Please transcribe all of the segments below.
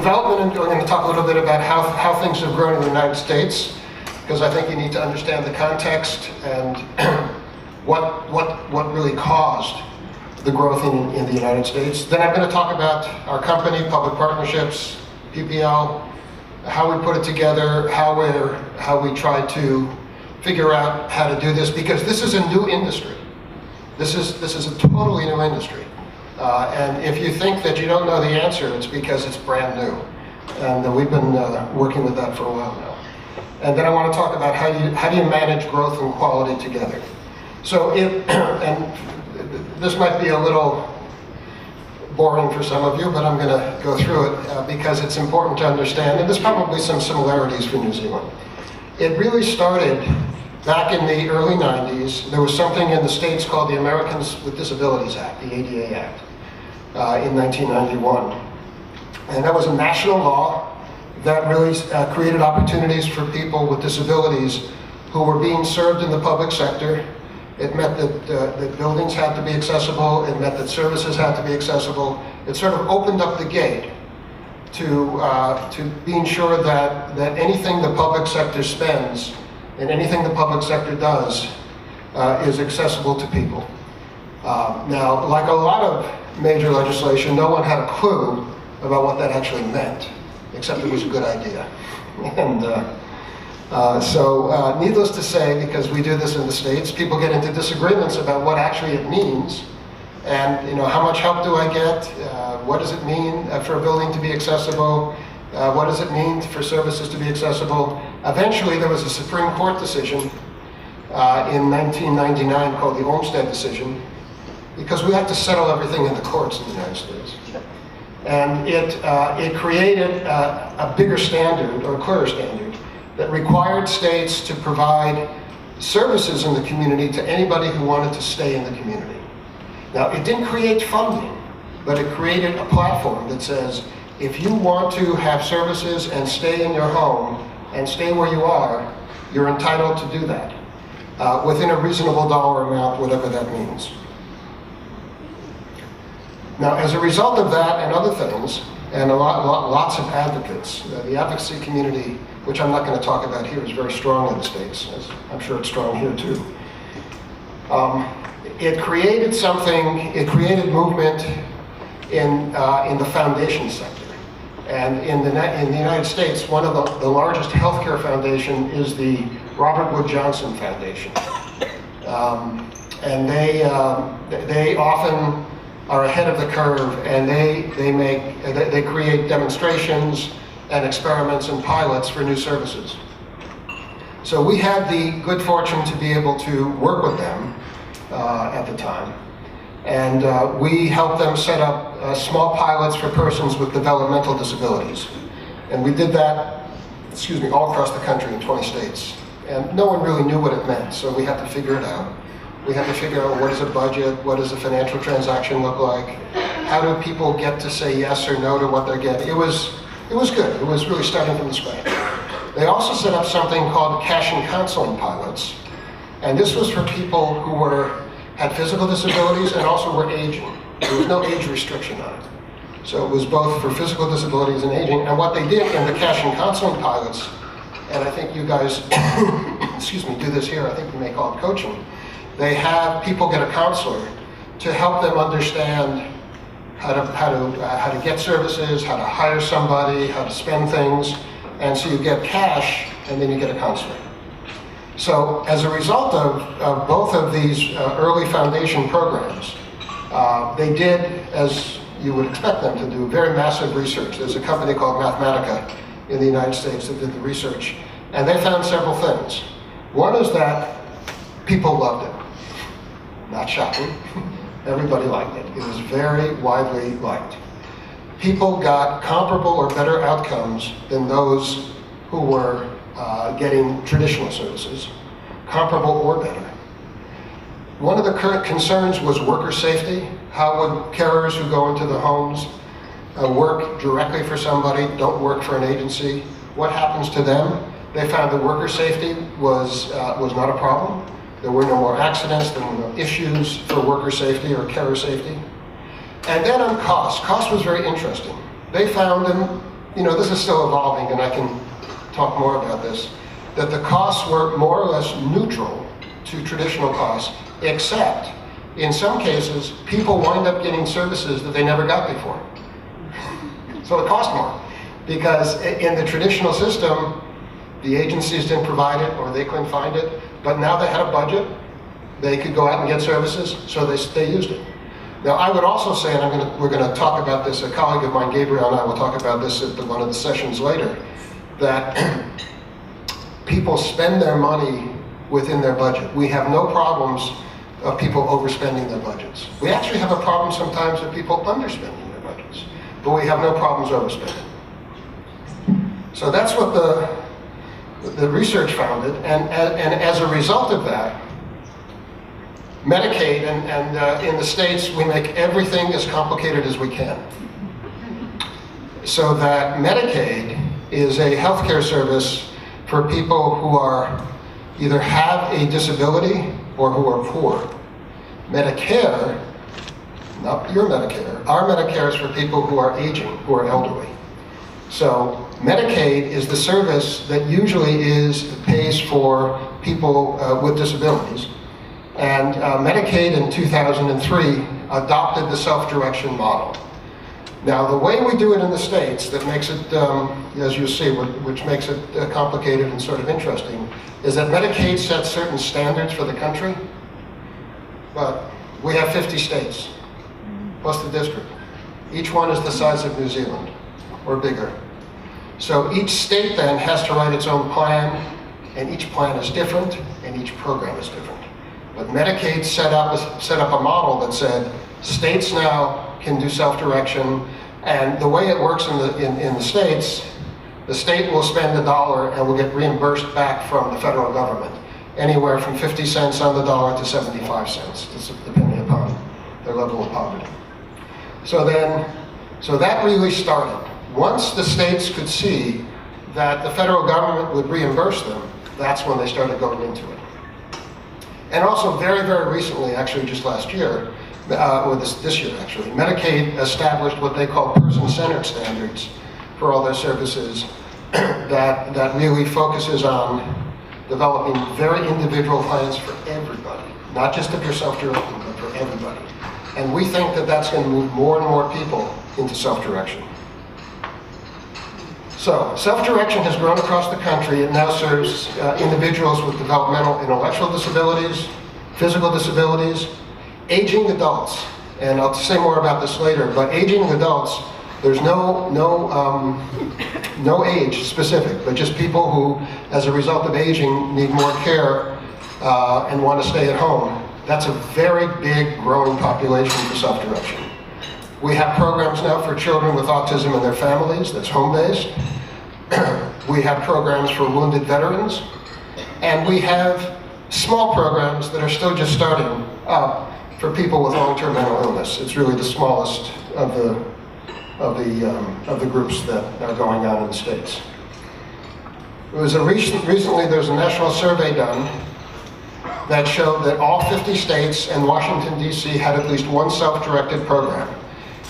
development, I'm going to talk a little bit about how things have grown in the United States, because I think you need to understand the context and what really caused the growth in the United States. Then I'm going to talk about our company, public partnerships, PPL, how we put it together, how we try to figure out how to do this, because this is a new industry. This is a totally new industry. And if you think that you don't know the answer, it's because it's brand new. And we've been working with that for a while now. And then I want to talk about how do you manage growth and quality together. So and this might be a little boring for some of you, but I'm going to go through it because it's important to understand, and there's probably some similarities for New Zealand. It really started back in the early 90s. There was something in the States called the Americans with Disabilities Act, the ADA Act, in 1991. And that was a national law that really created opportunities for people with disabilities who were being served in the public sector. It meant that buildings had to be accessible. It meant that services had to be accessible. It sort of opened up the gate to being sure that anything the public sector spends and anything the public sector does is accessible to people. Now, like a lot of major legislation, no one had a clue about what that actually meant, except it was a good idea. And so needless to say, because we do this in the States, people get into disagreements about what actually it means. And how much help do I get? What does it mean for a building to be accessible? What does it mean for services to be accessible? Eventually, there was a Supreme Court decision in 1999 called the Olmstead Decision, because we had to settle everything in the courts in the United States. And it created a bigger standard, or a clearer standard, that required states to provide services in the community to anybody who wanted to stay in the community. Now, it didn't create funding, but it created a platform that says, if you want to have services and stay in your home and stay where you are, you're entitled to do that within a reasonable dollar amount, whatever that means. Now, as a result of that and other things, and lots of advocates, the advocacy community, which I'm not going to talk about here, is very strong in the States, as I'm sure it's strong here too. It created something, it created movement in the foundation sector. And in the United States, one of the largest healthcare foundation is the Robert Wood Johnson Foundation. And they often are ahead of the curve, and they create demonstrations and experiments and pilots for new services. So we had the good fortune to be able to work with them at the time. And we helped them set up small pilots for persons with developmental disabilities. And we did that, all across the country in 20 states. And no one really knew what it meant, so we had to figure it out. We had to figure out, what is a budget, what does a financial transaction look like, how do people get to say yes or no to what they're getting. It was good. It was really starting from the scratch. They also set up something called cash and counseling pilots. And this was for people who had physical disabilities and also were aging. There was no age restriction on it. So it was both for physical disabilities and aging. And what they did in the cash and counseling pilots, and I think you guys, do this here, I think we may call it coaching. They have people get a counselor to help them understand how to get services, how to hire somebody, how to spend things. And so you get cash, and then you get a counselor. So as a result of both of these early foundation programs, they did, as you would expect them to do, very massive research. There's a company called Mathematica in the United States that did the research, and they found several things. One is that people loved it. Not shocking. Everybody liked it. It was very widely liked. People got comparable or better outcomes than those who were getting traditional services, comparable or better. One of the current concerns was worker safety. How would carers who go into the homes work directly for somebody, don't work for an agency? What happens to them? They found that worker safety was not a problem. There were no more accidents, there were no issues for worker safety or carer safety. And then on cost. Cost was very interesting. They found, and this is still evolving, and I can talk more about this, that the costs were more or less neutral to traditional costs, except in some cases, people wind up getting services that they never got before. So it cost more, because in the traditional system, the agencies didn't provide it or they couldn't find it, but now they had a budget, they could go out and get services, so they used it. Now, I would also say, and we're going to talk about this, a colleague of mine, Gabriel, and I will talk about this at one of the sessions later, that people spend their money within their budget. We have no problems of people overspending their budgets. We actually have a problem sometimes of people underspending their budgets, but we have no problems overspending. So that's what the research found it, and as a result of that, Medicaid, and in the States, we make everything as complicated as we can. So that Medicaid is a healthcare service for people who either have a disability or who are poor. Medicare, not your Medicare, our Medicare is for people who are aging, who are elderly. So Medicaid is the service that usually pays for people with disabilities. And Medicaid in 2003 adopted the self-direction model. Now, the way we do it in the States that makes it, as you see, which makes it complicated and sort of interesting, is that Medicaid sets certain standards for the country, but we have 50 states, plus the district. Each one is the size of New Zealand, or bigger. So each state then has to write its own plan, and each plan is different, and each program is different. But Medicaid set up a model that said states now can do self-direction, and the way it works in the states, the state will spend $1 and will get reimbursed back from the federal government, anywhere from 50 cents on the dollar to 75 cents, depending upon their level of poverty. So that really started. Once the states could see that the federal government would reimburse them, that's when they started going into it. And also very, very recently, actually just last year, or this year actually, Medicaid established what they call person-centered standards for all their services that really focuses on developing very individual plans for everybody, not just if you're self-directing, but for everybody. And we think that that's going to move more and more people into self-direction. So, self-direction has grown across the country. It now serves individuals with developmental intellectual disabilities, physical disabilities, aging adults. And I'll say more about this later, but aging adults, there's no age specific, but just people who, as a result of aging, need more care and want to stay at home. That's a very big growing population for self-direction. We have programs now for children with autism and their families, that's home-based. We have programs for wounded veterans. And we have small programs that are still just starting up for people with long-term mental illness. It's really the smallest of the groups that are going on in the States. Recently there was a national survey done that showed that all 50 states and Washington, D.C. had at least one self-directed program.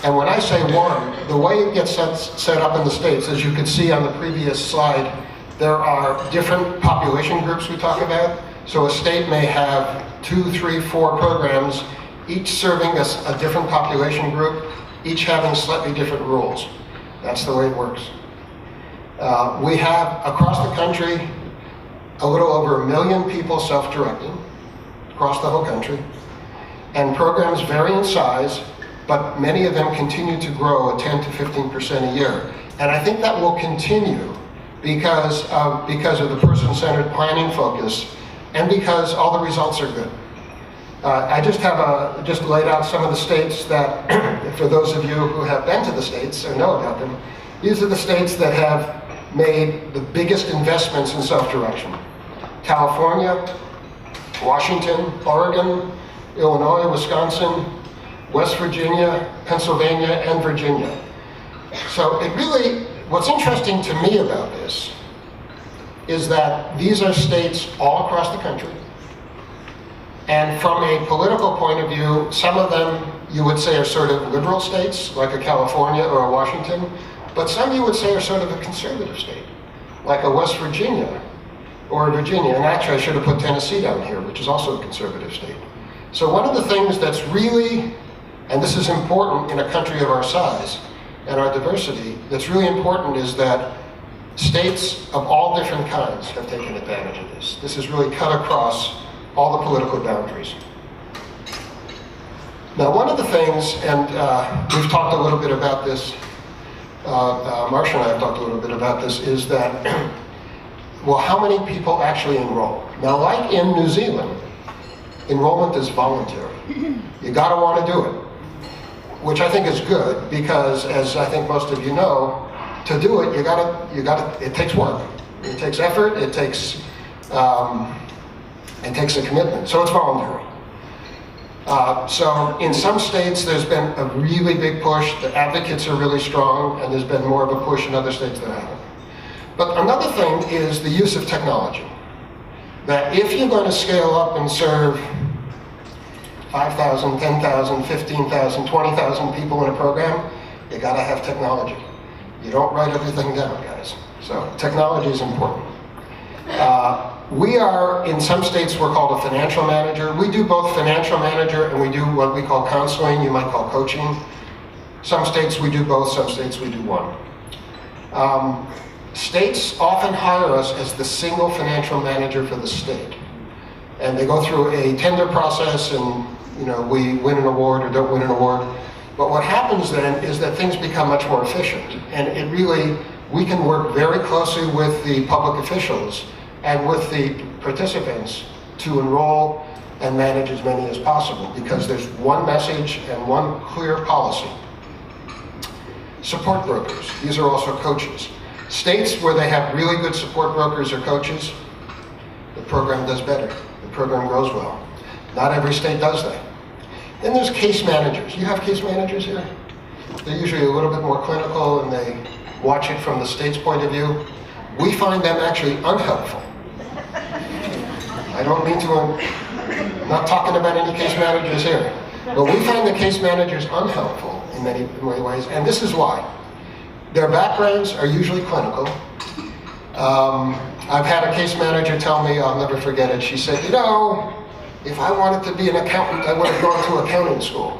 And when I say one, the way it gets set up in the states, as you could see on the previous slide, there are different population groups we talk about. So a state may have 2, 3, 4 programs, each serving a different population group, each having slightly different rules. That's the way it works. We have, across the country, a little over 1 million people self-directing across the whole country. And programs vary in size, but many of them continue to grow at 10 to 15% a year. And I think that will continue because of the person-centered planning focus and because all the results are good. I just laid out some of the states that, for those of you who have been to the states or know about them, these are the states that have made the biggest investments in self-direction. California, Washington, Oregon, Illinois, Wisconsin, West Virginia, Pennsylvania, and Virginia. So it really, what's interesting to me about this is that these are states all across the country. And from a political point of view, some of them you would say are sort of liberal states, like a California or a Washington, but some you would say are sort of a conservative state, like a West Virginia or Virginia. And actually, I should have put Tennessee down here, which is also a conservative state. So one of the things that's really, and this is important in a country of our size and our diversity, that's really important is that states of all different kinds have taken advantage of this. This has really cut across all the political boundaries. Now, one of the things, and we've talked a little bit about this, Marcia and I have talked a little bit about this, is that, well, how many people actually enroll? Now, like in New Zealand, enrollment is voluntary. You gotta wanna do it, which I think is good, because as I think most of you know, to do it, it takes work. It takes effort, it takes a commitment, so it's voluntary. So in some states, there's been a really big push. The advocates are really strong, and there's been more of a push in other states that haven't. But another thing is the use of technology. That if you're going to scale up and serve 5,000, 10,000, 15,000, 20,000 people in a program, you gotta have technology. You don't write everything down, guys. So technology is important. We are, in some states, we're called a financial manager. We do both financial manager and we do what we call counseling, you might call coaching. Some states we do both, some states we do one. States often hire us as the single financial manager for the state. And they go through a tender process and we win an award or don't win an award. But what happens then is that things become much more efficient. And we can work very closely with the public officials and with the participants to enroll and manage as many as possible, because there's one message and one clear policy. Support brokers, these are also coaches. States where they have really good support brokers or coaches, the program does better, the program grows well. Not every state does that. Then there's case managers. You have case managers here? They're usually a little bit more clinical and they watch it from the state's point of view. We find them actually unhelpful. I don't mean to, I'm not talking about any case managers here, but we find the case managers unhelpful in many ways, and this is why. Their backgrounds are usually clinical. I've had a case manager tell me, I'll never forget it, she said, if I wanted to be an accountant, I would have gone to accounting school.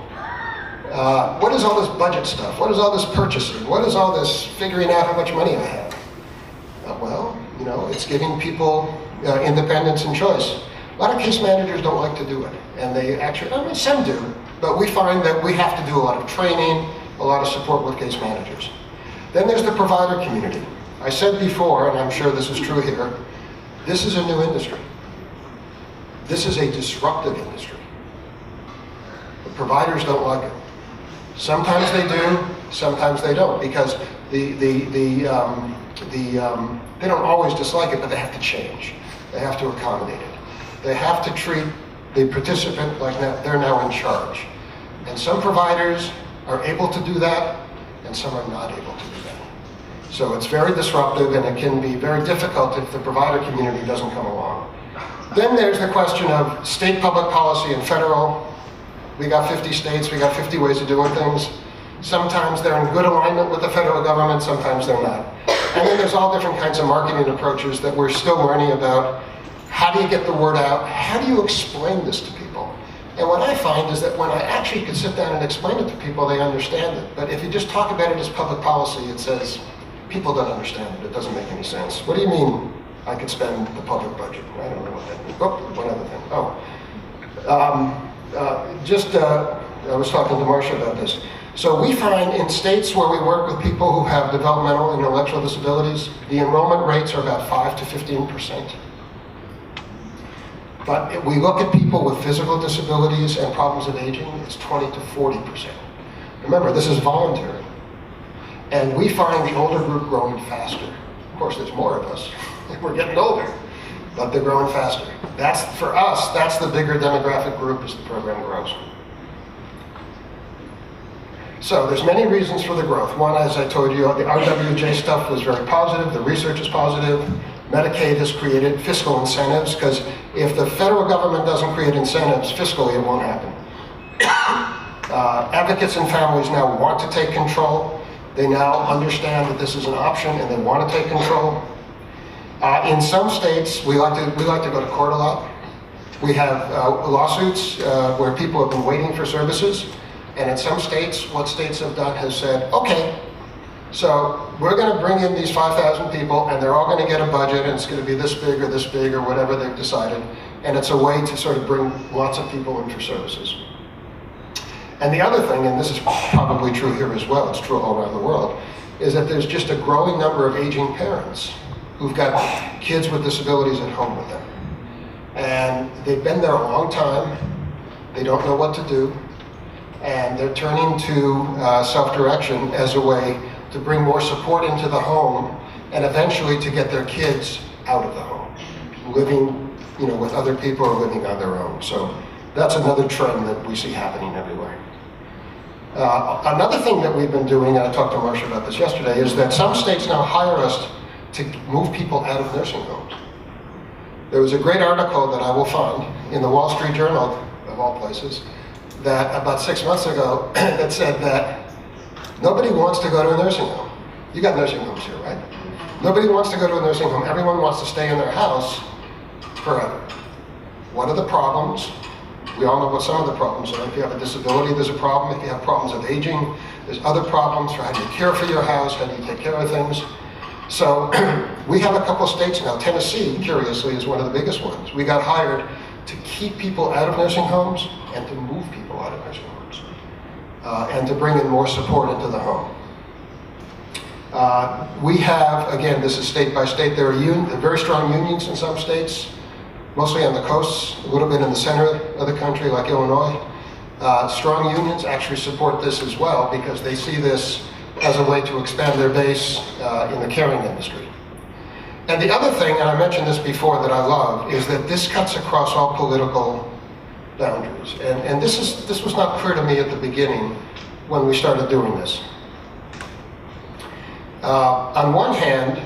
What is all this budget stuff? What is all this purchasing? What is all this figuring out how much money I have? It's giving people independence and choice. A lot of case managers don't like to do it. And they actually, some do, but we find that we have to do a lot of training, a lot of support with case managers. Then there's the provider community. I said before, and I'm sure this is true here, this is a new industry. This is a disruptive industry. The providers don't like it. Sometimes they do, sometimes they don't, because they don't always dislike it, but they have to change. They have to accommodate it. They have to treat the participant like they're now in charge. And some providers are able to do that, and some are not able to do that. So it's very disruptive, and it can be very difficult if the provider community doesn't come along. Then there's the question of state public policy and federal. We got 50 states, we got 50 ways of doing things. Sometimes they're in good alignment with the federal government, sometimes they're not. And then there's all different kinds of marketing approaches that we're still learning about. How do you get the word out? How do you explain this to people? And what I find is that when I actually could sit down and explain it to people, they understand it. But if you just talk about it as public policy, it says, people don't understand it, it doesn't make any sense. What do you mean I could spend the public budget? I don't know what that means. Oh, one other thing. I was talking to Marcia about this. So we find in states where we work with people who have developmental and intellectual disabilities, the enrollment rates are about 5 to 15%. But if we look at people with physical disabilities and problems of aging, it's 20 to 40%. Remember, this is voluntary. And we find the older group growing faster. Of course, there's more of us. We're getting older, but they're growing faster. For us, that's the bigger demographic group as the program grows. So there's many reasons for the growth. One, as I told you, the RWJ stuff was very positive. The research is positive. Medicaid has created fiscal incentives, because if the federal government doesn't create incentives, fiscally it won't happen. Advocates and families now want to take control. They now understand that this is an option and they want to take control. In some states, we like to go to court a lot. We have lawsuits where people have been waiting for services. And in some states, what states have done has said, okay, so we're going to bring in these 5,000 people and they're all going to get a budget and it's going to be this big or whatever they've decided. And it's a way to sort of bring lots of people in for services. And the other thing, and this is probably true here as well, it's true all around the world, is that there's just a growing number of aging parents who've got kids with disabilities at home with them. And they've been there a long time, they don't know what to do, and they're turning to self-direction as a way to bring more support into the home and eventually to get their kids out of the home, living with other people or living on their own. So that's another trend that we see happening everywhere. Another thing that we've been doing, and I talked to Marcia about this yesterday, is that some states now hire us to move people out of nursing homes. There was a great article that I will find in the Wall Street Journal, of all places, that about 6 months ago that said that nobody wants to go to a nursing home. You got nursing homes here, right? Nobody wants to go to a nursing home. Everyone wants to stay in their house forever. What are the problems? We all know what some of the problems are. If you have a disability, there's a problem. If you have problems with aging, there's other problems for how do you care for your house, how do you take care of things. So we have a couple states now. Tennessee, curiously, is one of the biggest ones. We got hired to keep people out of nursing homes and to move people out of nursing homes and to bring in more support into the home. We have, again, this is state by state, there are very strong unions in some states, mostly on the coasts, a little bit in the center of the country, like Illinois. Strong unions actually support this as well because they see this as a way to expand their base in the caring industry. And the other thing, and I mentioned this before, that I love, is that this cuts across all political boundaries. And this was not clear to me at the beginning when we started doing this. On one hand,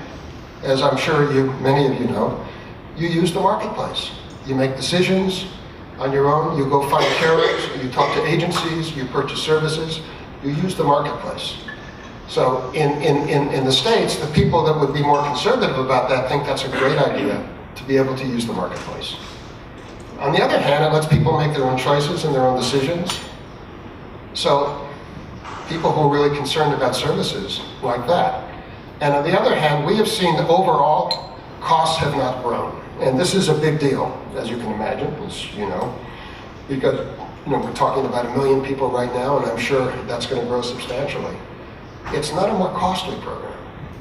as I'm sure many of you know, you use the marketplace. You make decisions on your own, you go find carriers, you talk to agencies, you purchase services, you use the marketplace. So in the States, the people that would be more conservative about that think that's a great idea to be able to use the marketplace. On the other hand, it lets people make their own choices and their own decisions. So people who are really concerned about services like that. And on the other hand, we have seen that overall costs have not grown. And this is a big deal, as you can imagine, as you know, because we're talking about 1 million people right now, and I'm sure that's going to grow substantially. It's not a more costly program.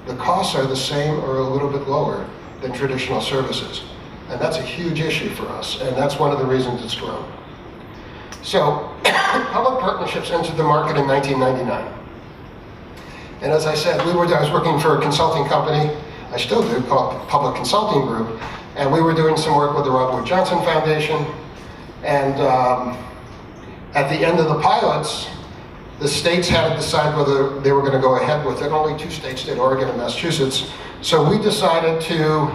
The costs are the same or a little bit lower than traditional services. And that's a huge issue for us, and that's one of the reasons it's grown. So, public partnerships entered the market in 1999. And as I said, I was working for a consulting company, I still do, called Public Consulting Group, and we were doing some work with the Robert Wood Johnson Foundation, and at the end of the pilots, the states had to decide whether they were going to go ahead with it. Only 2 states did, Oregon and Massachusetts. So we decided to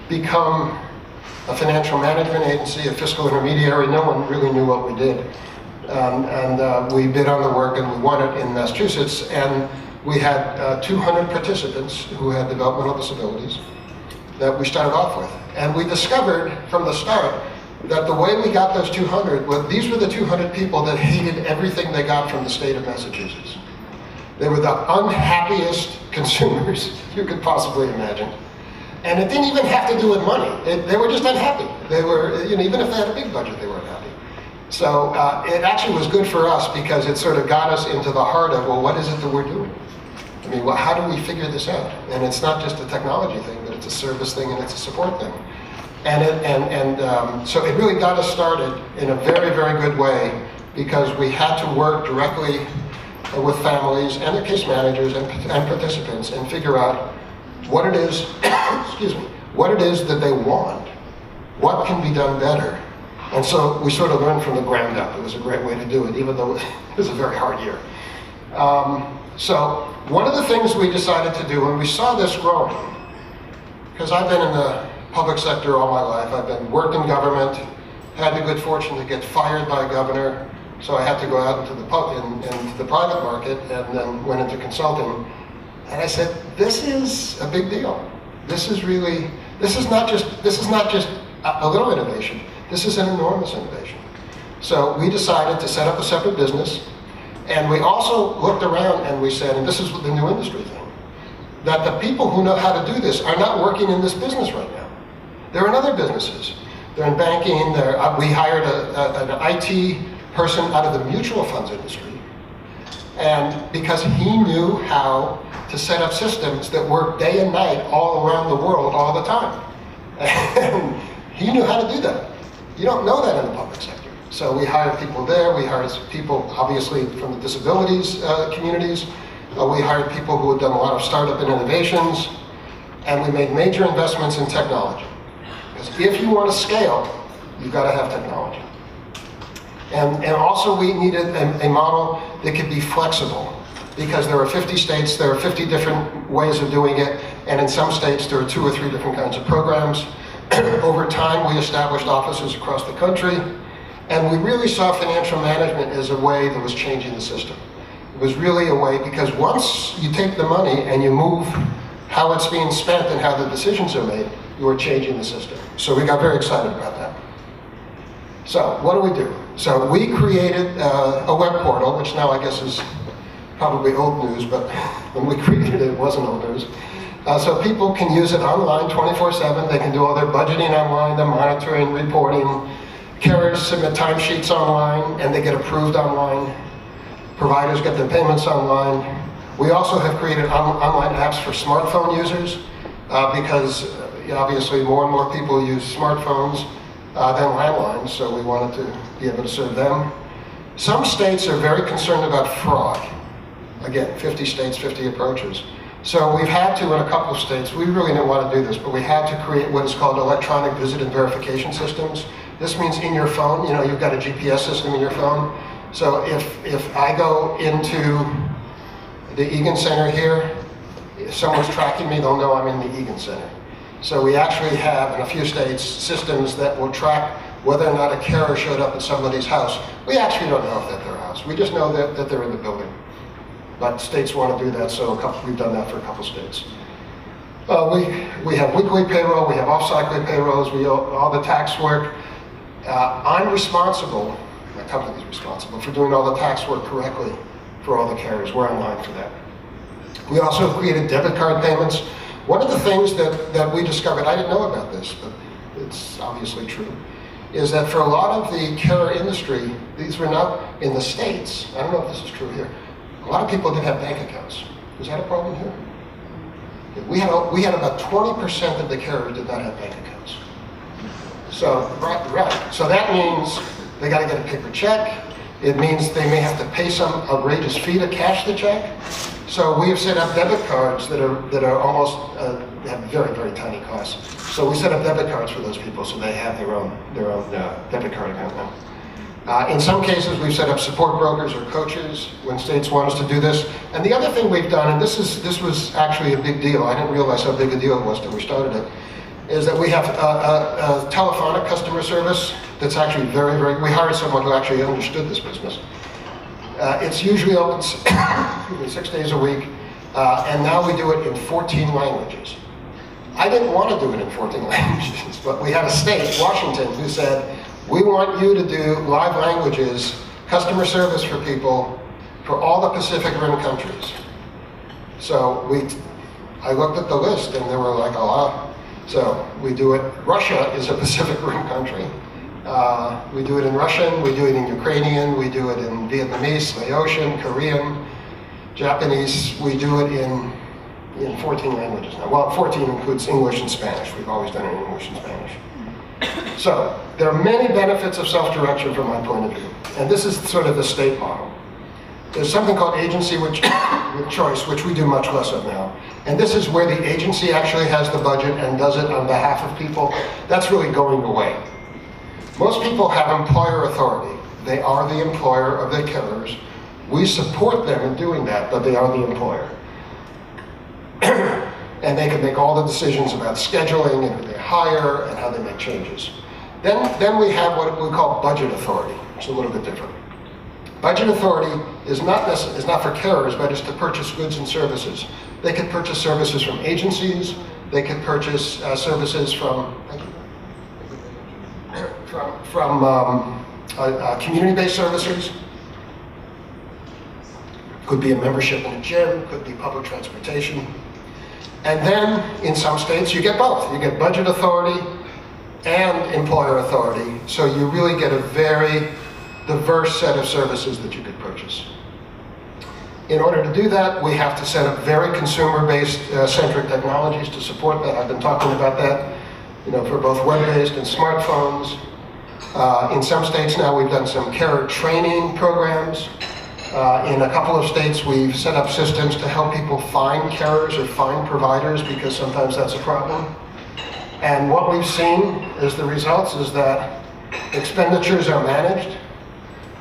become a financial management agency, a fiscal intermediary. No one really knew what we did. And we bid on the work and we won it in Massachusetts. And we had 200 participants who had developmental disabilities that we started off with. And we discovered from the start that the way we got those 200, these were the 200 people that hated everything they got from the state of Massachusetts. They were the unhappiest consumers you could possibly imagine. And it didn't even have to do with money. They were just unhappy. They were, even if they had a big budget, they weren't happy. So it actually was good for us because it sort of got us into the heart of, well, what is it that we're doing? I mean, well, how do we figure this out? And it's not just a technology thing, but it's a service thing and it's a support thing. And so it really got us started in a very, very good way because we had to work directly with families and their case managers and participants and figure out what it is, excuse me, what it is that they want, what can be done better. And so we sort of learned from the ground up. It was a great way to do it, even though it was a very hard year. So one of the things we decided to do when we saw this growing, because I've been in the public sector all my life, I've worked in government, had the good fortune to get fired by a governor, So I had to go out into the private market, and then went into consulting. And I said, this is a big deal. This is not just a little innovation. This is an enormous innovation. So we decided to set up a separate business, and we also looked around and we said, and this is the new industry thing, that the people who know how to do this are not working in this business right now. They're in other businesses. They're in banking. We hired an IT person out of the mutual funds industry, and because he knew how to set up systems that work day and night all around the world all the time. And he knew how to do that. You don't know that in the public sector. So we hired people there. We hired people, obviously, from the disabilities communities. We hired people who had done a lot of startup and innovations. And we made major investments in technology. Because if you want to scale, you've got to have technology. And also we needed a model that could be flexible. Because there are 50 states, there are 50 different ways of doing it, and in some states there are 2 or 3 different kinds of programs. Over time, we established offices across the country, and we really saw financial management as a way that was changing the system. It was really a way, because once you take the money and you move how it's being spent and how the decisions are made, you are changing the system. So we got very excited about that. So what do? So we created a web portal, which now I guess is probably old news, but when we created it, it wasn't old news. So people can use it online 24/7. They can do all their budgeting online, their monitoring, reporting. Carriers submit timesheets online, and they get approved online. Providers get their payments online. We also have created online apps for smartphone users because obviously more and more people use smartphones than landlines, so we wanted to be able to serve them. Some states are very concerned about fraud. Again, 50 states, 50 approaches. So we've had to, in a couple of states, we really didn't want to do this, but we had to create what is called electronic visit and verification systems. This means in your phone, you've got a GPS system in your phone. So if I go into the Egan Center here, if someone's tracking me, they'll know I'm in the Egan Center. So we actually have, in a few states, systems that will track whether or not a carrier showed up at somebody's house. We actually don't know if that's their house. We just know that they're in the building. But states want to do that, so we've done that for a couple states. We have weekly payroll, we have off-cycle payrolls, all the tax work. I'm responsible, my company's responsible, for doing all the tax work correctly for all the carriers. We're online for that. We also created debit card payments. One of the things that we discovered, I didn't know about this, but it's obviously true, is that for a lot of the carrier industry, these were not in the States. I don't know if this is true here. A lot of people didn't have bank accounts. Is that a problem here? We had about 20% of the carriers did not have bank accounts. So, right. So that means they got to get a paper check. It means they may have to pay some outrageous fee to cash the check. So we have set up debit cards that are almost have very, very tiny costs. So we set up debit cards for those people so they have their own debit card account now. In some cases, we've set up support brokers or coaches when states want us to do this. And the other thing we've done, and this was actually a big deal, I didn't realize how big a deal it was till we started it, is that we have a telephonic customer service that's actually very, very, we hired someone who actually understood this business. It's usually open 6 days a week, and now we do it in 14 languages. I didn't want to do it in 14 languages, but we had a state, Washington, who said, we want you to do live languages, customer service for people, for all the Pacific Rim countries. So I looked at the list and there were like a lot. So we do it, Russia is a Pacific Rim country. We do it in Russian, we do it in Ukrainian, we do it in Vietnamese, Laotian, Korean, Japanese. We do it in 14 languages now. Well, 14 includes English and Spanish. We've always done it in English and Spanish. So there are many benefits of self-direction from my point of view. And this is sort of the state model. There's something called agency with choice, which we do much less of now. And this is where the agency actually has the budget and does it on behalf of people. That's really going away. Most people have employer authority. They are the employer of their carriers. We support them in doing that, but they are the employer. And they can make all the decisions about scheduling and who they hire and how they make changes. Then we have what we call budget authority. It's a little bit different. Budget authority is not for carriers, but it's to purchase goods and services. They could purchase services from agencies. They could purchase services from community-based services. Could be a membership in a gym, could be public transportation. And then, in some states, you get both. You get budget authority and employer authority, so you really get a very diverse set of services that you could purchase. In order to do that, we have to set up very consumer-based centric technologies to support that. I've been talking about that, for both web-based and smartphones. In some states now, we've done some carrier training programs. In a couple of states, we've set up systems to help people find carriers or find providers, because sometimes that's a problem. And what we've seen as the results is that expenditures are managed.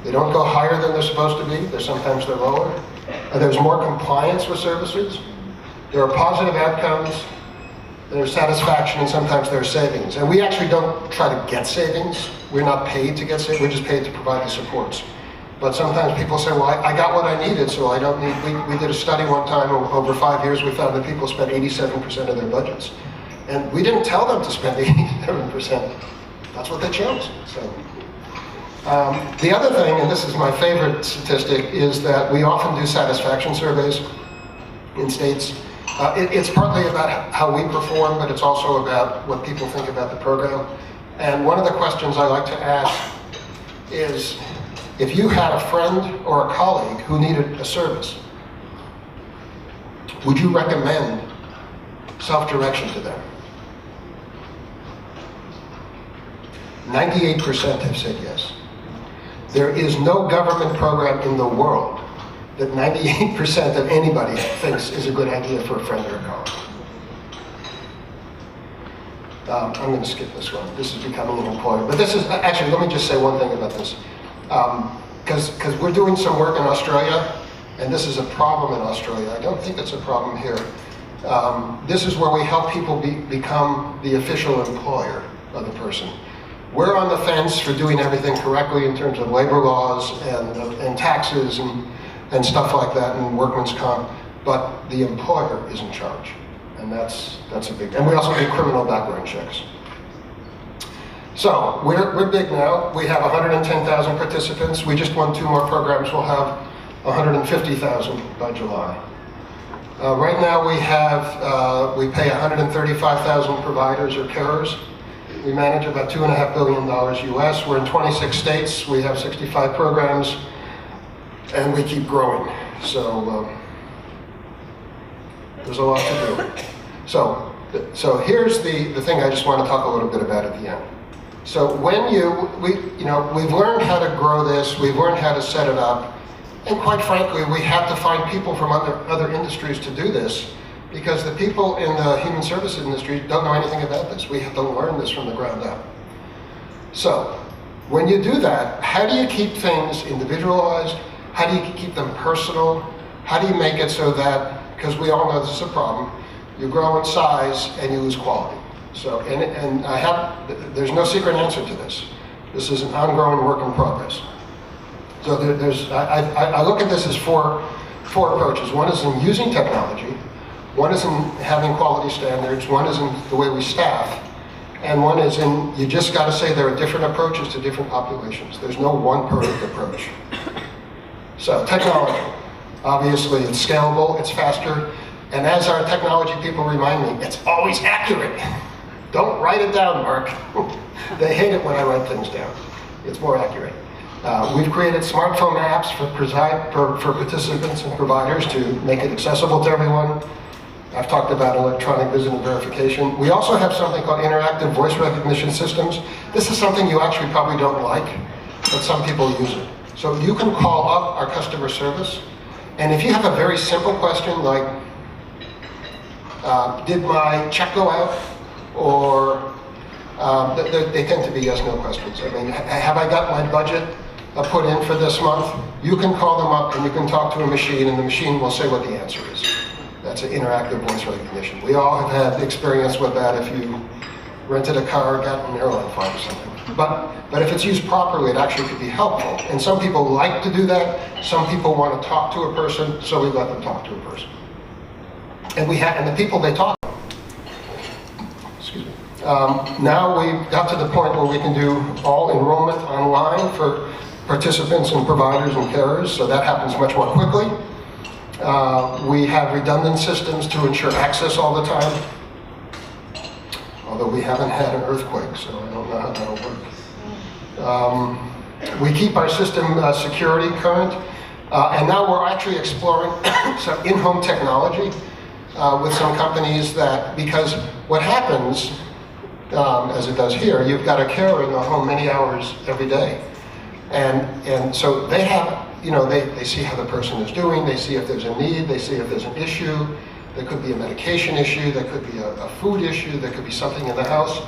They don't go higher than they're supposed to be. Sometimes they're lower. There's more compliance with services. There are positive outcomes. There's satisfaction, and sometimes there's savings. And we actually don't try to get savings. We're not paid to get savings. We're just paid to provide the supports. But sometimes people say, well, I got what I needed, so I don't need. We did a study one time over 5 years. We found that people spent 87% of their budgets. And we didn't tell them to spend 87%. That's what they chose. So, the other thing, and this is my favorite statistic, is that we often do satisfaction surveys in states. It's partly about how we perform, but it's also about what people think about the program. And one of the questions I like to ask is, if you had a friend or a colleague who needed a service, would you recommend self-direction to them? 98% have said yes. There is no government program in the world that 98% of anybody thinks is a good idea for a friend or a colleague. I'm going to skip this one. This is becoming an employer. But this is, actually, let me just say one thing about this. Because we're doing some work in Australia, and this is a problem in Australia. I don't think it's a problem here. This is where we help people become the official employer of the person. We're on the fence for doing everything correctly in terms of labor laws and taxes and stuff like that, and workman's comp, but the employer is in charge, and that's a big. And we also do criminal background checks. So we're big now. We have 110,000 participants. We just won 2 more programs. We'll have 150,000 by July. Right now we pay 135,000 providers or carriers. We manage about $2.5 billion US. We're in 26 states. We have 65 programs, and we keep growing. So there's a lot to do. So here's the thing I just want to talk a little bit about at the end. So when we've learned how to grow this, we've learned how to set it up, and quite frankly, we have to find people from other industries to do this, because the people in the human services industry don't know anything about this. We have to learn this from the ground up. So when you do that, how do you keep things individualized? How do you keep them personal? How do you make it so that, because we all know this is a problem, you grow in size and you lose quality. So, and there's no secret answer to this. This is an ongoing work in progress. So I look at this as four approaches. One is in using technology, one is in having quality standards, one is in the way we staff, and one is in, you just got to say there are different approaches to different populations. There's no one perfect approach. So technology, obviously it's scalable, it's faster, and as our technology people remind me, it's always accurate. Don't write it down, Marc. They hate it when I write things down. It's more accurate. We've created smartphone apps for participants and providers to make it accessible to everyone. I've talked about electronic visit and verification. We also have something called interactive voice recognition systems. This is something you actually probably don't like, but some people use it. So you can call up our customer service, and if you have a very simple question like, did my check go out? Or they tend to be yes/no questions. I mean, have I got my budget put in for this month? You can call them up and you can talk to a machine, and the machine will say what the answer is. That's an interactive voice recognition. We all have had experience with that if you rented a car or got an airline flight or something. But if it's used properly, it actually could be helpful. And some people like to do that. Some people want to talk to a person, so we let them talk to a person. And the people they talk to. Excuse me. Now we've got to the point where we can do all enrollment online for participants and providers and carers, so that happens much more quickly. We have redundant systems to ensure access all the time. Although we haven't had an earthquake, so I don't know how that'll work. We keep our system security current, and now we're actually exploring some in-home technology with some companies because what happens, as it does here, you've got a carer in the home many hours every day. And so they have, they see how the person is doing, they see if there's a need, they see if there's an issue. There could be a medication issue, there could be a food issue, there could be something in the house.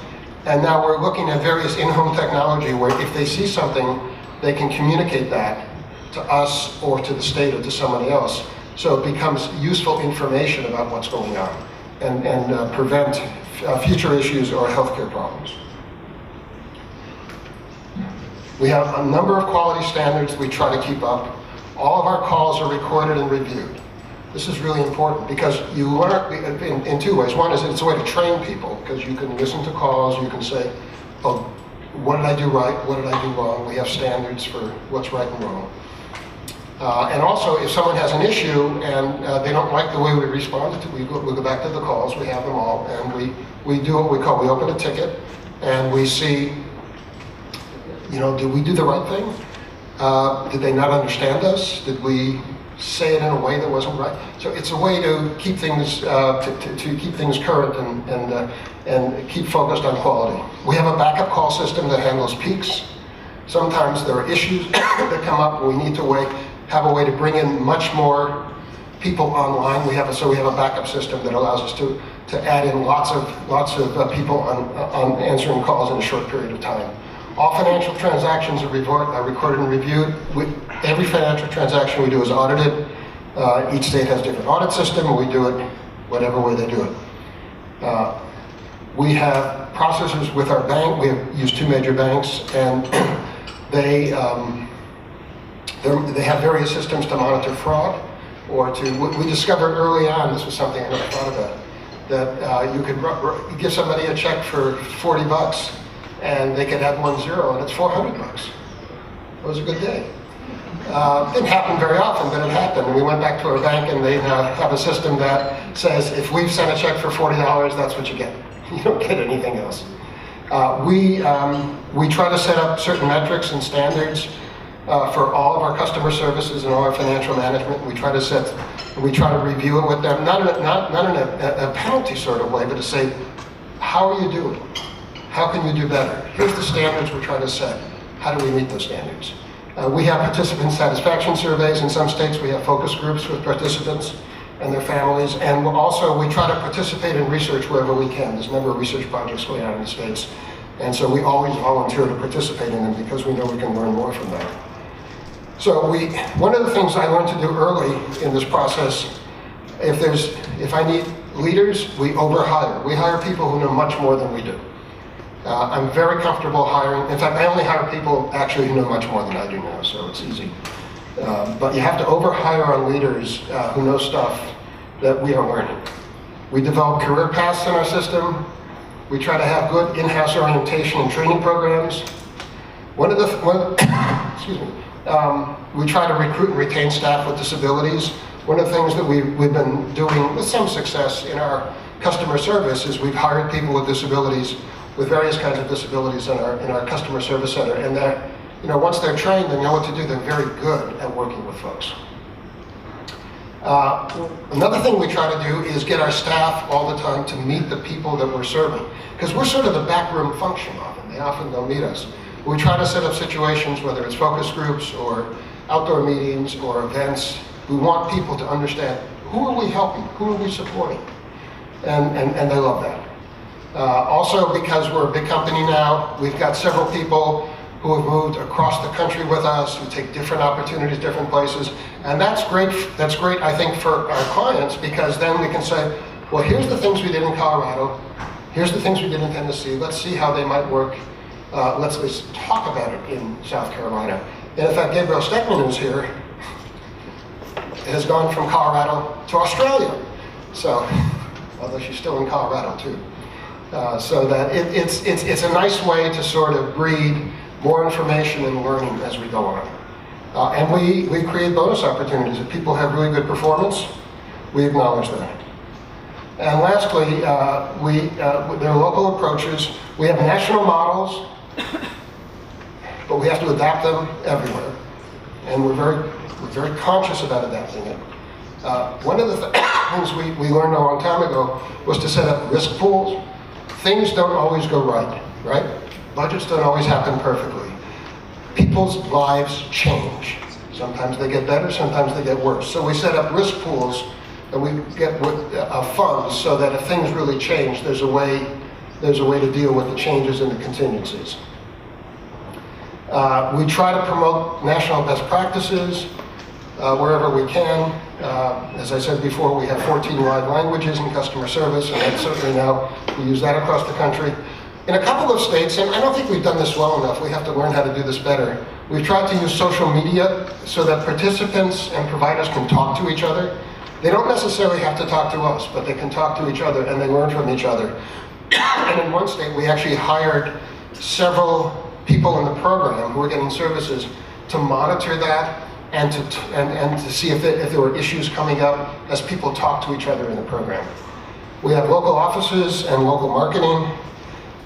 And now we're looking at various in-home technology where if they see something, they can communicate that to us or to the state or to somebody else. So it becomes useful information about what's going on and prevent future issues or healthcare problems. We have a number of quality standards we try to keep up. All of our calls are recorded and reviewed. This is really important because you learn in two ways. One is it's a way to train people because you can listen to calls, you can say, oh, what did I do right, what did I do wrong? We have standards for what's right and wrong. And also, if someone has an issue and they don't like the way we responded to it, we go back to the calls, we have them all, and we do what we call, we open a ticket, and we see, did we do the right thing? Did they not understand us? Did we say it in a way that wasn't right? So it's a way to keep things to keep things current and keep focused on quality. We have a backup call system that handles peaks. Sometimes there are issues that come up. We need to have a way to bring in much more people online. We have a backup system that allows us to add in lots of people on answering calls in a short period of time. All financial transactions are recorded and reviewed. Every financial transaction we do is audited. Each state has a different audit system, and we do it whatever way they do it. We have processors with our bank. We have used two major banks, and they have various systems to monitor fraud or we discovered early on, this was something I never thought about, that you could give somebody a check for $40 and they could add 1 0 and it's $400. It was a good day. Didn't happen very often, but it happened. And we went back to our bank and they now have a system that says if we've sent a check for $40, that's what you get. You don't get anything else. We try to set up certain metrics and standards for all of our customer services and all our financial management. We try to review it with them, not in a penalty sort of way, but to say, how are you doing? How can you do better? Here's the standards we're trying to set. How do we meet those standards? We have participant satisfaction surveys. In some states, we have focus groups with participants and their families. And we try to participate in research wherever we can. There's a number of research projects going on in the States. And so we always volunteer to participate in them because we know we can learn more from that. So one of the things I learned to do early in this process, if I need leaders, we overhire. We hire people who know much more than we do. I'm very comfortable hiring. In fact, I only hire people actually who know much more than I do now, so it's easy. But you have to overhire on leaders who know stuff that we are learning. We develop career paths in our system. We try to have good in-house orientation and training programs. Excuse me. We try to recruit and retain staff with disabilities. One of the things that we've been doing with some success in our customer service is we've hired people with disabilities, with various kinds of disabilities in our customer service center, and once they're trained, they know what to do. They're very good at working with folks. Another thing we try to do is get our staff all the time to meet the people that we're serving, because we're sort of the backroom function often. They often don't meet us. We try to set up situations, whether it's focus groups or outdoor meetings or events. We want people to understand, who are we helping? Who are we supporting? And they love that. Also, because we're a big company now, we've got several people who have moved across the country with us, who take different opportunities, different places. And that's great, I think, for our clients, because then we can say, well, here's the things we did in Colorado, here's the things we did in Tennessee, let's see how they might work let's at least talk about it in South Carolina. And in fact, Gabrielle Steckman, who's here, has gone from Colorado to Australia. So, although she's still in Colorado too. So that it's a nice way to sort of breed more information and learning as we go on. And we create bonus opportunities. If people have really good performance, we acknowledge that. And lastly, there are local approaches. We have national models, but we have to adapt them everywhere. And we're very conscious about adapting it. One of the things we learned a long time ago was to set up risk pools. Things don't always go right? Budgets don't always happen perfectly. People's lives change. Sometimes they get better, sometimes they get worse. So we set up risk pools and we get funds so that if things really change, there's a way to deal with the changes and the contingencies. We try to promote national best practices wherever we can. As I said before, we have 14 live languages in customer service, and that's certainly now, we use that across the country. In a couple of states, and I don't think we've done this well enough, we have to learn how to do this better. We've tried to use social media so that participants and providers can talk to each other. They don't necessarily have to talk to us, but they can talk to each other and they learn from each other. And in one state, we actually hired several people in the program who are getting services to monitor that and to see if there were issues coming up as people talk to each other in the program. We have local offices and local marketing,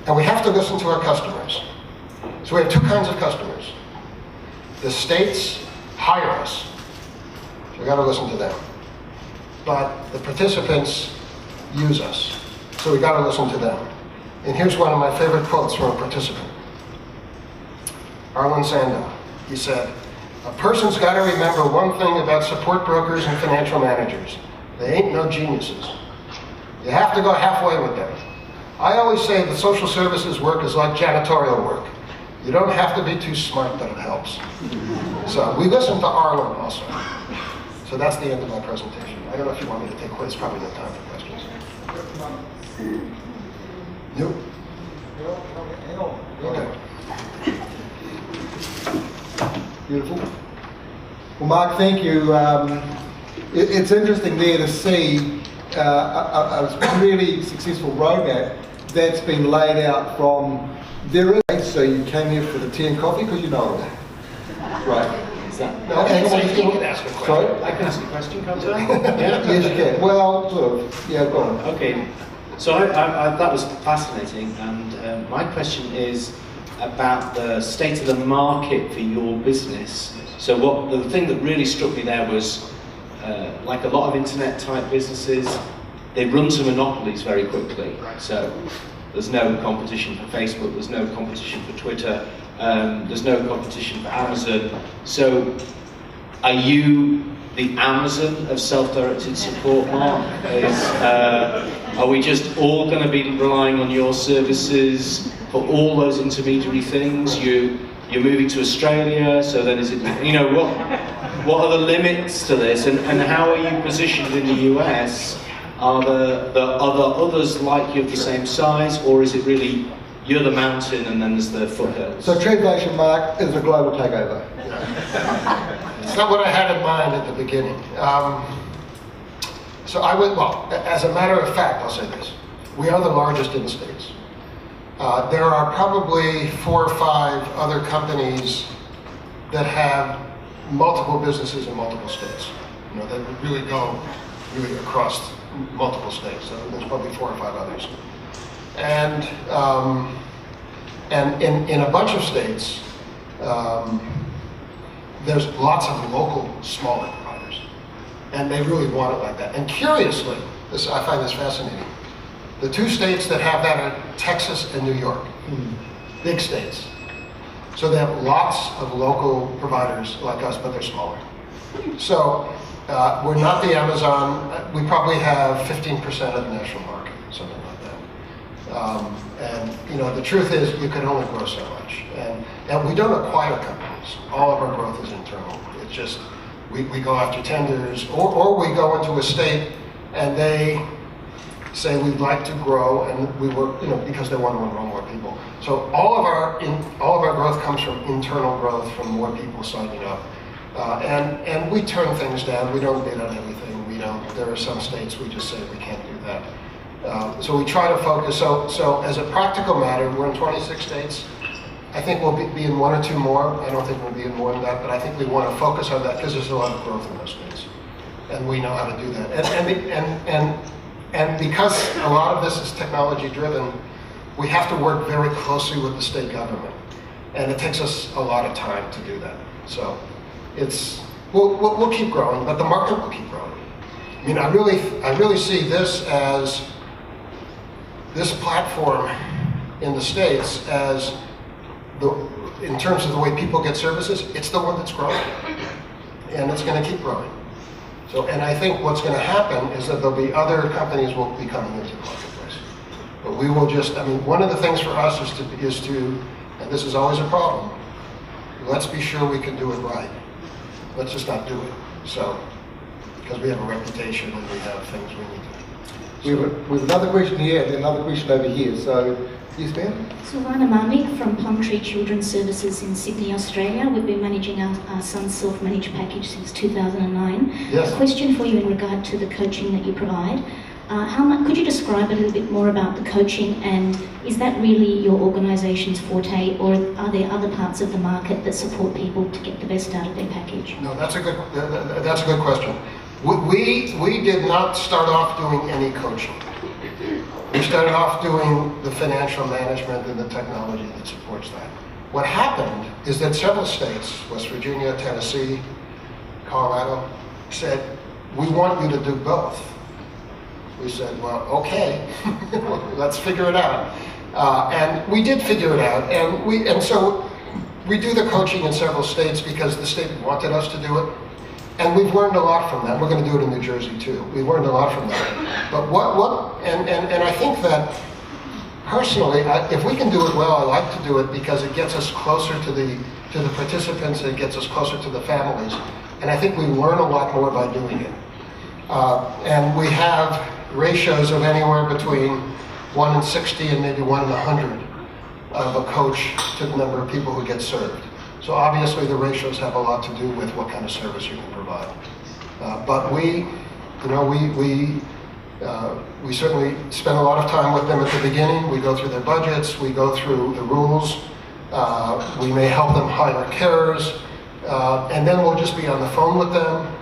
and we have to listen to our customers. So we have two kinds of customers. The states hire us, so we got to listen to them. But the participants use us, so we got to listen to them. And here's one of my favorite quotes from a participant. Arlen Sandow, he said, "A person's got to remember one thing about support brokers and financial managers. They ain't no geniuses. You have to go halfway with them. I always say that social services work is like janitorial work. You don't have to be too smart, but it helps." So we listen to Arlen also. So that's the end of my presentation. I don't know if you want me to take questions. Probably no time for questions. Nope. Okay. Beautiful. Well, Mark, thank you. It's interesting there to see a really successful roadmap that's been laid out from there. So you came here for the tea and coffee because you know it. Right. No, you can ask a question. Sorry? I can ask a question, can't I? Yes, you can. Well, sort of. Yeah, go on. Okay. So that was fascinating, and my question is about the state of the market for your business. So the thing that really struck me there was, like a lot of internet type businesses, they run to monopolies very quickly. So there's no competition for Facebook, there's no competition for Twitter, there's no competition for Amazon. So are you the Amazon of self-directed support, Mark? Are we just all going to be relying on your services for all those intermediary things? You're moving to Australia, so then is it, what are the limits to this, and how are you positioned in the US? Are there others like you of the same size, or is it really you're the mountain and then there's the foothills? So translation, Mark, is a global takeover. It's not what I had in mind at the beginning. So as a matter of fact, I'll say this. We are the largest in the States. There are probably 4 or 5 other companies that have multiple businesses in multiple states. That really go across multiple states. So there's probably 4 or 5 others. And in a bunch of states, there's lots of local smaller providers, and they really want it like that. And curiously, I find this fascinating. The 2 states that have that are Texas and New York, big states. So they have lots of local providers like us, but they're smaller. So we're not the Amazon. We probably have 15% of the national market, something like that. And the truth is, you can only grow so much. And we don't acquire companies. All of our growth is internal. It's just, we go after tenders, or we go into a state and they say we'd like to grow, and we work, because they want to enroll more people. So all of our growth comes from internal growth, from more people signing up, and we turn things down. We don't bid on everything. There are some states we just say we can't do that. So we try to focus. So as a practical matter, we're in 26 states. I think we'll be in 1 or 2 more. I don't think we'll be in more than that, but I think we want to focus on that because there's a lot of growth in those states, and we know how to do that. And because a lot of this is technology driven, we have to work very closely with the state government, and it takes us a lot of time to do that. So we'll keep growing, but the market will keep growing. I mean, I really see this as this platform in the States as in terms of the way people get services, it's the one that's growing, and it's going to keep growing. So, and I think what's going to happen is that there'll be other companies will be coming into the marketplace. But we will one of the things for us is to, and this is always a problem, let's be sure we can do it right. Let's just not do it. So, because we have a reputation and we have things we need to do. We have another question here and then another question over here. So, yes, ma'am? Sulvana Marc from Plumtree Children's Services in Sydney, Australia. We've been managing our son's self-managed package since 2009. Yes. A question for you in regard to the coaching that you provide. Could you describe a little bit more about the coaching, and is that really your organisation's forte, or are there other parts of the market that support people to get the best out of their package? No, that's a good question. We did not start off doing any coaching. We started off doing the financial management and the technology that supports that. What happened is that several states, West Virginia, Tennessee, Colorado, said, we want you to do both. We said, well, okay, let's figure it out. And we did figure it out. And so we do the coaching in several states because the state wanted us to do it. And we've learned a lot from that. We're going to do it in New Jersey too. We learned a lot from that. But and I think that personally, if we can do it well, I like to do it because it gets us closer to the participants, and it gets us closer to the families. And I think we learn a lot more by doing it. And we have ratios of anywhere between 1 in 60 and maybe 1 in 100 of a coach to the number of people who get served. So obviously the ratios have a lot to do with what kind of service you can provide. But we certainly spend a lot of time with them at the beginning. We go through their budgets, we go through the rules, we may help them hire carers, and then we'll just be on the phone with them.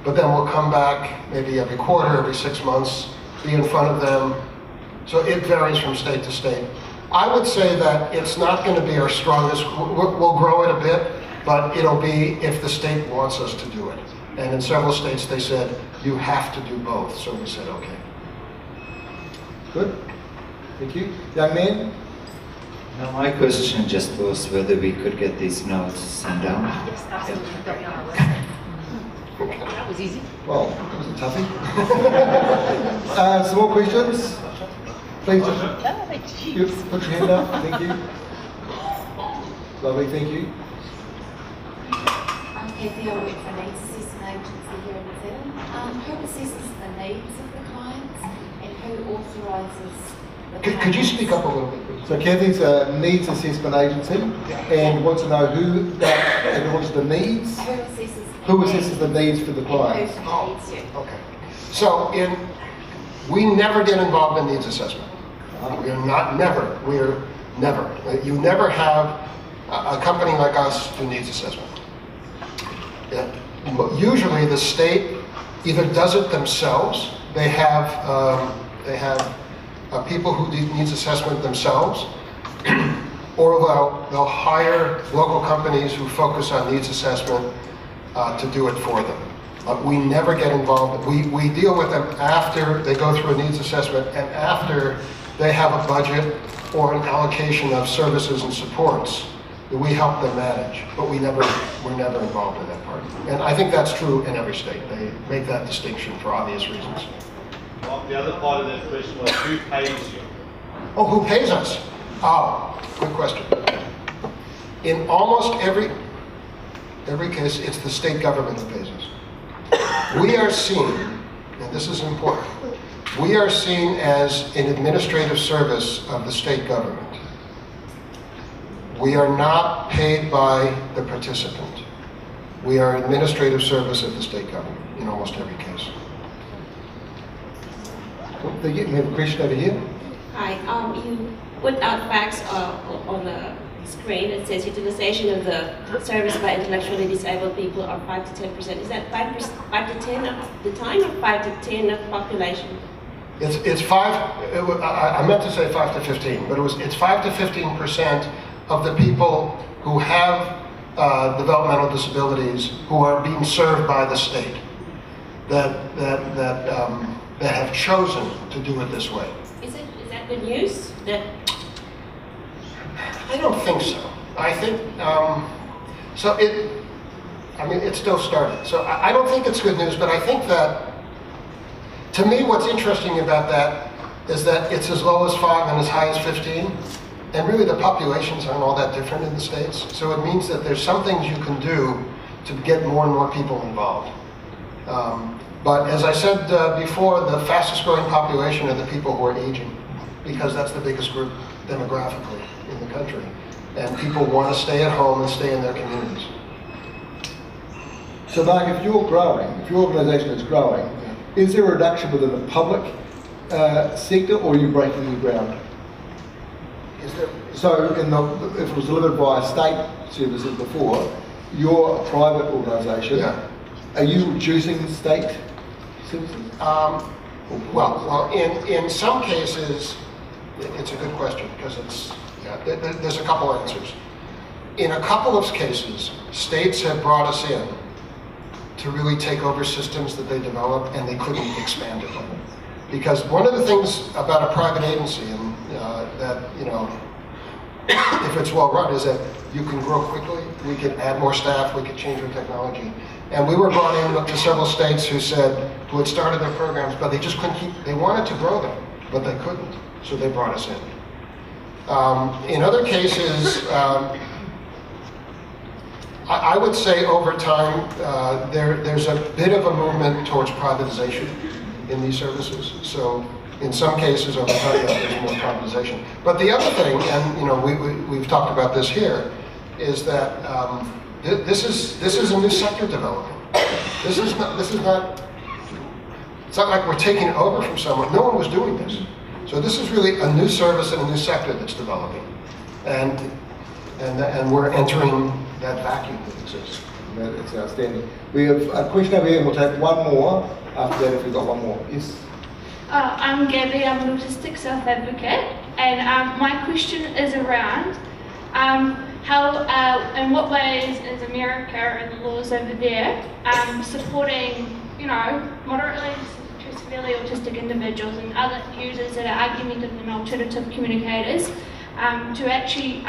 But then we'll come back maybe every quarter, every 6 months, be in front of them. So it varies from state to state. I would say that it's not going to be our strongest. We'll grow it a bit, but it'll be if the state wants us to do it. And in several states they said, you have to do both. So we said, okay. Good. Thank you. Young man? Now my question just was whether we could get these notes sent down. Yes, absolutely. They'll be on our website. That was easy. Well, that was a toughie. Some more questions? Please just put your hand up. Thank you. Lovely, thank you. I'm Kathy, I work for a needs assessment agency here in New Zealand. Who assesses the needs of the clients and who authorises the payments? Could you speak up a little bit, please? So Kathy's a needs assessment agency and wants to know who wants the needs. Who assesses the needs for the clients? Okay. So we never get involved in needs assessment. We're never. You never have a company like us do needs assessment. Usually the state either does it themselves. They have people who do needs assessment themselves, or they'll hire local companies who focus on needs assessment to do it for them. We never get involved. We deal with them after they go through a needs assessment and after they have a budget or an allocation of services and supports that we help them manage. But we're never involved in that part. And I think that's true in every state. They make that distinction for obvious reasons. Well, the other part of that question was who pays you? Oh, who pays us? Oh, good question. In almost every case, it's the state government that pays us. We are seen, and this is important, We are seen as an administrative service of the state government. We are not paid by the participant. We are administrative service of the state government in almost every case. We have a question over here. Hi, you put out facts on the screen. It says utilization of the service by intellectually disabled people are 5 to 10%. Is that 5 to 10 of the time or 5 to 10 of population? It's 5. I meant to say 5 to 15, but it's 5 to 15% of the people who have developmental disabilities who are being served by the state that have chosen to do it this way. Is that good news? I don't think so. I think it still started. So I don't think it's good news, but I think that, to me, what's interesting about that is that it's as low as 5 and as high as 15. And really the populations aren't all that different in the States. So it means that there's some things you can do to get more and more people involved. But as I said before, the fastest growing population are the people who are aging, because that's the biggest group demographically in the country. And people want to stay at home and stay in their communities. So Marc, if you're growing, if your organisation is growing, is there a reduction within the public sector, or are you breaking new ground? Is there? So if it was delivered via state services before, you're a private organisation. Yeah. Are you reducing state services? Well, in some cases, it's a good question, because there's a couple answers. In a couple of cases, states have brought us in to really take over systems that they developed, and they couldn't expand it. Because one of the things about a private agency, and that, if it's well run, is that you can grow quickly. We can add more staff. We can change our technology. And we were brought in to several states who had started their programs, but they just couldn't they wanted to grow them, but they couldn't. So they brought us in. In other cases, I would say over time, there's a bit of a movement towards privatization in these services. So in some cases over time, there's more privatization. But the other thing, and we've talked about this here, is that this is a new sector developing. It's not like we're taking it over from someone. No one was doing this. So this is really a new service and a new sector that's developing. And we're entering that vacuum that exists. That's outstanding. We have a question over here, and we'll take one more after that if we've got one more. Yes? I'm Gabby, I'm an autistic South advocate, and my question is around how, in what ways is America and the laws over there supporting, moderately to severely autistic individuals and other users that are argumentative and alternative communicators to actually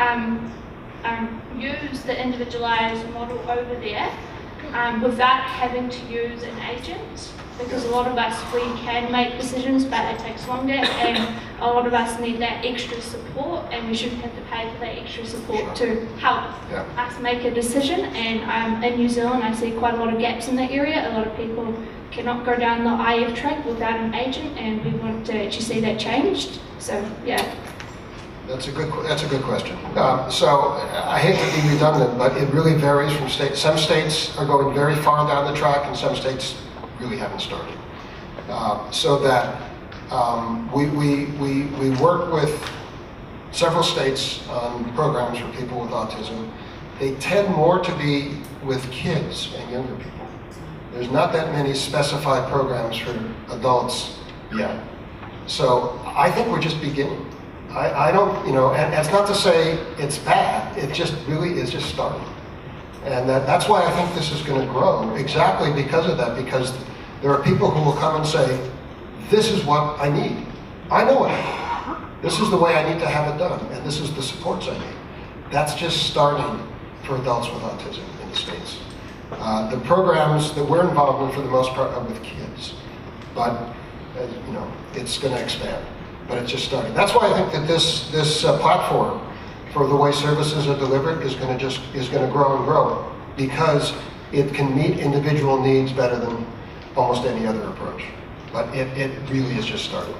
use the individualized model over there without having to use an agent, because a lot of us, we can make decisions, but it takes longer, and a lot of us need that extra support, and we shouldn't have to pay for that extra support to help us make a decision. And in New Zealand, I see quite a lot of gaps in that area. A lot of people cannot go down the IF track without an agent, and we want to actually see that changed. So, yeah. That's a good question. So I hate to be redundant, but it really varies from state. Some states are going very far down the track, and some states really haven't started. So that we work with several states on programs for people with autism. They tend more to be with kids and younger people. There's not that many specified programs for adults yet. So I think we're just beginning. I don't, and it's not to say it's bad, it just really is just starting. And that's why I think this is going to grow, exactly because of that, because there are people who will come and say, this is what I need. I know what I need. This is the way I need to have it done, and this is the supports I need. That's just starting for adults with autism in the States. The programs that we're involved in, for the most part, are with kids. But, it's going to expand. But it's just starting. That's why I think that this platform for the way services are delivered is going to grow and grow, because it can meet individual needs better than almost any other approach. but it really is just starting.